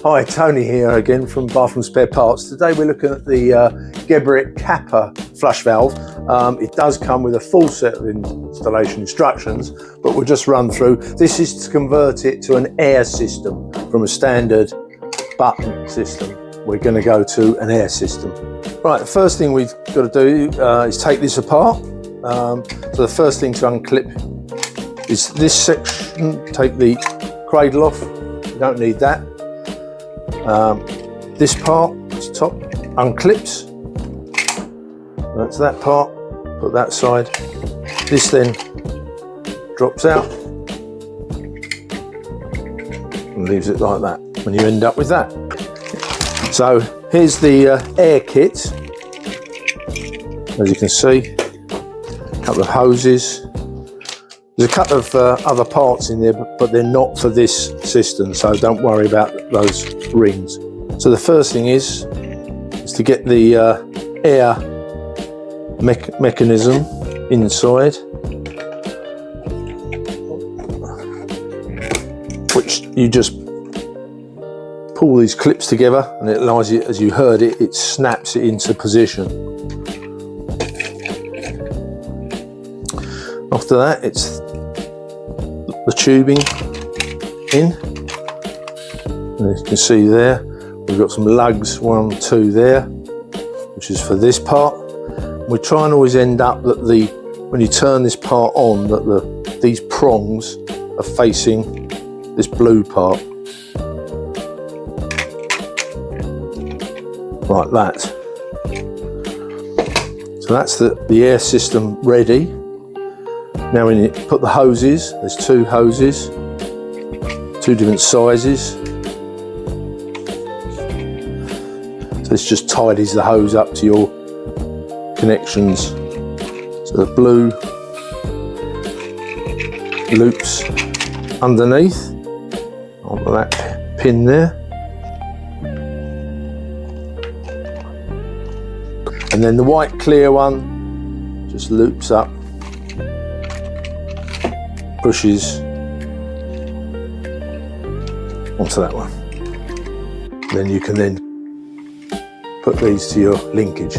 Hi, Tony here again from Bathroom Spare Parts. Today we're looking at the Geberit Kappa flush valve. It does come with a full set of installation instructions, but we'll just run through. This is to convert it to an air system from a standard button system. We're going to go to an air system. Right, the first thing we've got to do is take this apart. So the first thing to unclip is this section. Take the cradle off. You don't need that. This part, this top, unclips. That's that part. Put that side. This then drops out and leaves it like that. When you end up with that. So here's the air kit. As you can see, a couple of hoses. There's a couple of other parts in there, but they're not for this system, so don't worry about those rings. So the first thing is to get the air mechanism inside, which you just pull these clips together, and it allows you, as you heard it, it snaps it into position. After that, it's the tubing in, and as you can see there, we've got some lugs, 1, 2 there, which is for this part. We try and always end up that when you turn this part on, that these prongs are facing this blue part, like that. So that's the air system ready. Now when you put the hoses, there's 2 hoses, 2 different sizes. So this just tidies the hose up to your connections. So the blue loops underneath onto that pin there. And then the white clear one just loops up, pushes onto that one. Then you can put these to your linkage.